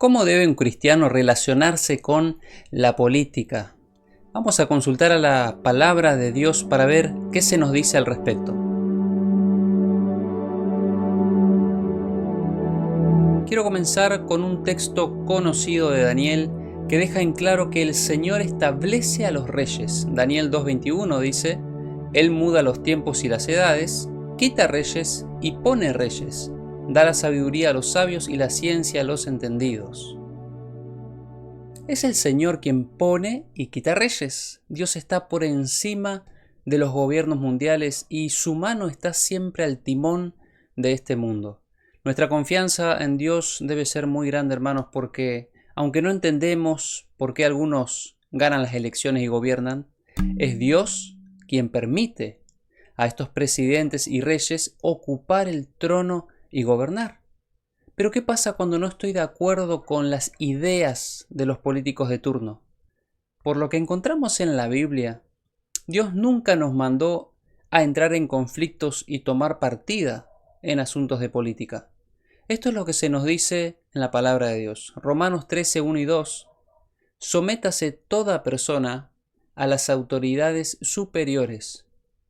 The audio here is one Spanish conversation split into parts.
¿Cómo debe un cristiano relacionarse con la política? Vamos a consultar a la palabra de Dios para ver qué se nos dice al respecto. Quiero comenzar con un texto conocido de Daniel que deja en claro que el Señor establece a los reyes. Daniel 2:21 dice: Él muda los tiempos y las edades, quita reyes y pone reyes, da la sabiduría a los sabios y la ciencia a los entendidos. Es el Señor quien pone y quita reyes. Dios está por encima de los gobiernos mundiales y su mano está siempre al timón de este mundo. Nuestra confianza en Dios debe ser muy grande, hermanos, porque aunque no entendemos por qué algunos ganan las elecciones y gobiernan, es Dios quien permite a estos presidentes y reyes ocupar el trono y gobernar. Pero ¿qué pasa cuando no estoy de acuerdo con las ideas de los políticos de turno? Por lo que encontramos en la Biblia, Dios nunca nos mandó a entrar en conflictos y tomar partida en asuntos de política. Esto es lo que se nos dice en la palabra de Dios. Romanos 13, 1 y 2. Sométase toda persona a las autoridades superiores,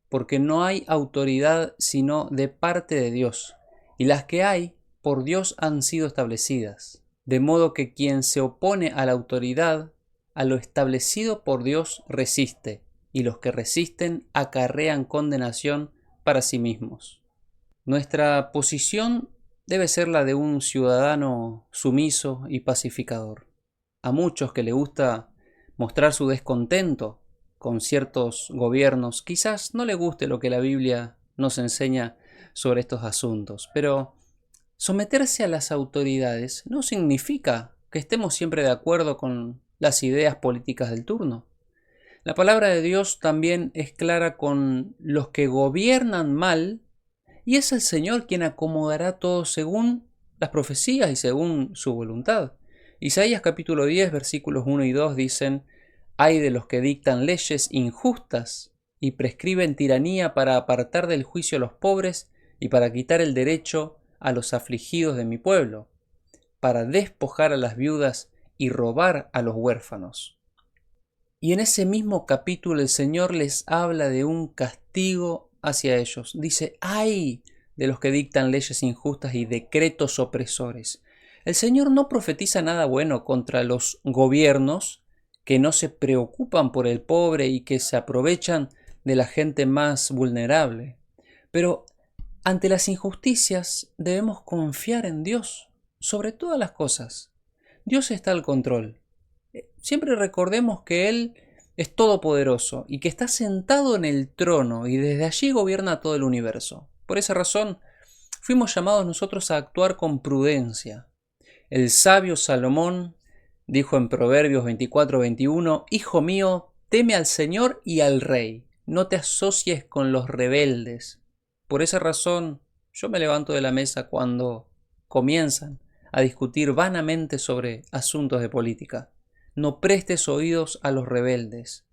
porque no hay autoridad sino de parte de Dios, y las que hay por Dios han sido establecidas. De modo que quien se opone a la autoridad, a lo establecido por Dios resiste, y los que resisten acarrean condenación para sí mismos. Nuestra posición debe ser la de un ciudadano sumiso y pacificador. A muchos que le gusta mostrar su descontento con ciertos gobiernos, quizás no le guste lo que la Biblia nos enseña sobre estos asuntos, pero someterse a las autoridades no significa que estemos siempre de acuerdo con las ideas políticas del turno. La palabra de Dios también es clara con los que gobiernan mal, y es el Señor quien acomodará todo según las profecías y según su voluntad. Isaías capítulo 10 versículos 1 y 2 dicen: Ay de los que dictan leyes injustas y prescriben tiranía para apartar del juicio a los pobres y para quitar el derecho a los afligidos de mi pueblo, para despojar a las viudas y robar a los huérfanos. Y en ese mismo capítulo el Señor les habla de un castigo hacia ellos. Dice: ¡ay de los que dictan leyes injustas y decretos opresores! El Señor no profetiza nada bueno contra los gobiernos que no se preocupan por el pobre y que se aprovechan de la gente más vulnerable. Pero ante las injusticias debemos confiar en Dios sobre todas las cosas. Dios está al control. Siempre recordemos que Él es todopoderoso y que está sentado en el trono y desde allí gobierna todo el universo. Por esa razón, fuimos llamados nosotros a actuar con prudencia. El sabio Salomón dijo en Proverbios 24:21: Hijo mío, teme al Señor y al Rey, no te asocies con los rebeldes. Por esa razón, yo me levanto de la mesa cuando comienzan a discutir vanamente sobre asuntos de política. No prestes oídos a los rebeldes.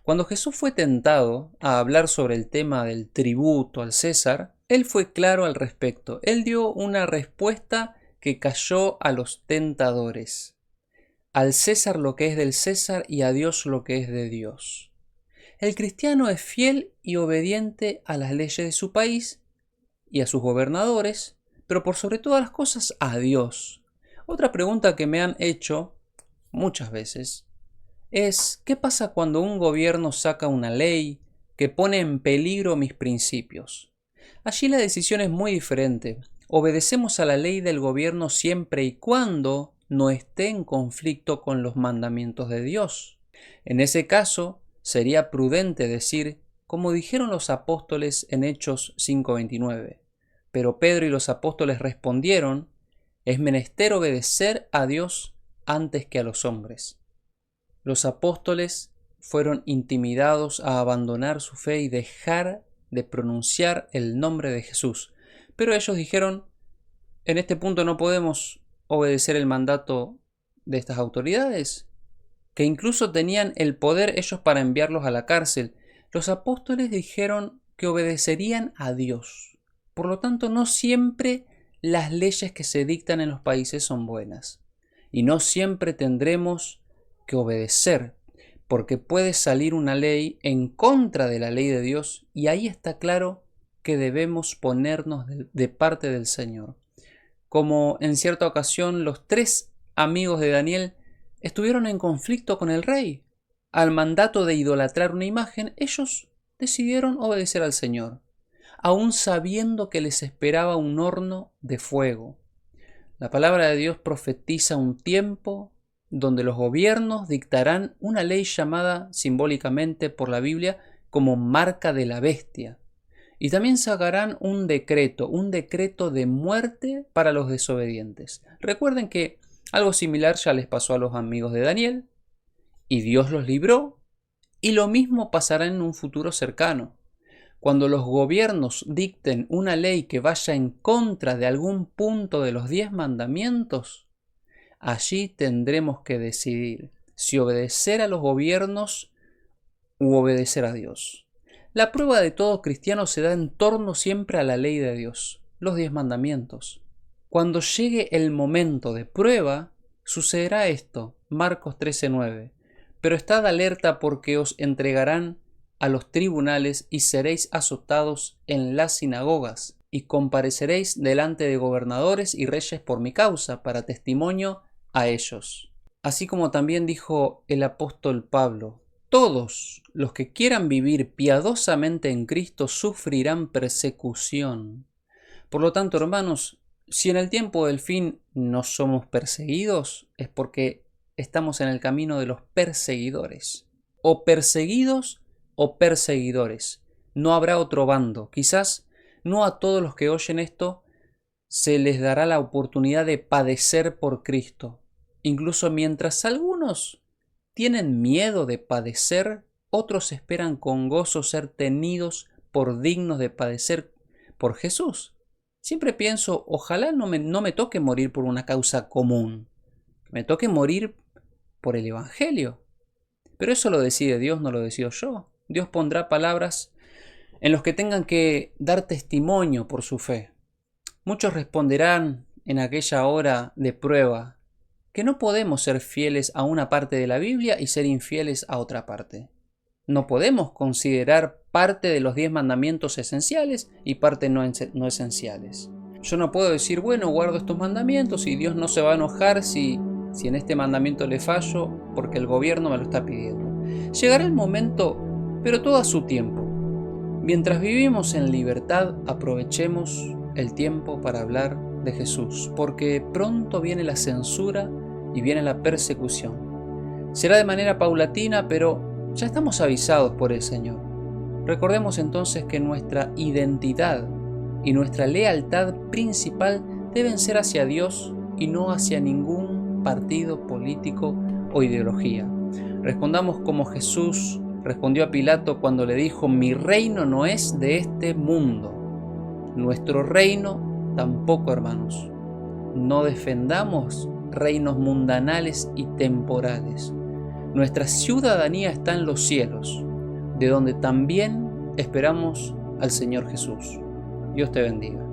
Cuando Jesús fue tentado a hablar sobre el tema del tributo al César, él fue claro al respecto. Él dio una respuesta que cayó a los tentadores. Al César lo que es del César y a Dios lo que es de Dios. El cristiano es fiel y obediente a las leyes de su país y a sus gobernadores, pero por sobre todas las cosas a Dios. Otra pregunta que me han hecho muchas veces es: ¿qué pasa cuando un gobierno saca una ley que pone en peligro mis principios? Allí la decisión es muy diferente. Obedecemos a la ley del gobierno siempre y cuando no esté en conflicto con los mandamientos de Dios. En ese caso, sería prudente decir, como dijeron los apóstoles en Hechos 5:29. Pero Pedro y los apóstoles respondieron: es menester obedecer a Dios antes que a los hombres. Los apóstoles fueron intimidados a abandonar su fe y dejar de pronunciar el nombre de Jesús. Pero ellos dijeron: en este punto no podemos obedecer el mandato de estas autoridades, que incluso tenían el poder ellos para enviarlos a la cárcel. Los apóstoles dijeron que obedecerían a Dios. Por lo tanto, no siempre las leyes que se dictan en los países son buenas. y no siempre tendremos que obedecer, porque puede salir una ley en contra de la ley de Dios, y ahí está claro que debemos ponernos de parte del Señor. Como en cierta ocasión los 3 amigos de Daniel estuvieron en conflicto con el rey. Al mandato de idolatrar una imagen, ellos decidieron obedecer al Señor, aun sabiendo que les esperaba un horno de fuego. La palabra de Dios profetiza un tiempo donde los gobiernos dictarán una ley llamada simbólicamente por la Biblia como marca de la bestia. Y también sacarán un decreto de muerte para los desobedientes. Recuerden que algo similar ya les pasó a los amigos de Daniel, y Dios los libró, y lo mismo pasará en un futuro cercano. Cuando los gobiernos dicten una ley que vaya en contra de algún punto de los 10 mandamientos, allí tendremos que decidir si obedecer a los gobiernos u obedecer a Dios. La prueba de todo cristiano se da en torno siempre a la ley de Dios, los 10 mandamientos. Cuando llegue el momento de prueba, sucederá esto, Marcos 13:9. Pero estad alerta porque os entregarán a los tribunales y seréis azotados en las sinagogas, y compareceréis delante de gobernadores y reyes por mi causa, para testimonio a ellos. Así como también dijo el apóstol Pablo, todos los que quieran vivir piadosamente en Cristo sufrirán persecución. Por lo tanto, hermanos, si en el tiempo del fin no somos perseguidos, es porque estamos en el camino de los perseguidores. O perseguidos o perseguidores. No habrá otro bando. Quizás no a todos los que oyen esto se les dará la oportunidad de padecer por Cristo. Incluso mientras algunos tienen miedo de padecer, otros esperan con gozo ser tenidos por dignos de padecer por Jesús. Siempre pienso, ojalá no me toque morir por una causa común, me toque morir por el Evangelio. Pero eso lo decide Dios, no lo decido yo. Dios pondrá palabras en los que tengan que dar testimonio por su fe. Muchos responderán en aquella hora de prueba que no podemos ser fieles a una parte de la Biblia y ser infieles a otra parte. No podemos considerar parte de los 10 mandamientos esenciales y parte no esenciales. Yo no puedo decir, bueno, guardo estos mandamientos y Dios no se va a enojar si en este mandamiento le fallo porque el gobierno me lo está pidiendo. Llegará el momento, pero todo a su tiempo. Mientras vivimos en libertad, aprovechemos el tiempo para hablar de Jesús, porque pronto viene la censura y viene la persecución. Será de manera paulatina, pero ya estamos avisados por el Señor. Recordemos entonces que nuestra identidad y nuestra lealtad principal deben ser hacia Dios y no hacia ningún partido político o ideología. Respondamos como Jesús respondió a Pilato cuando le dijo: mi reino no es de este mundo. Nuestro reino tampoco, hermanos. No defendamos reinos mundanales y temporales. Nuestra ciudadanía está en los cielos, de donde también esperamos al Señor Jesús. Dios te bendiga.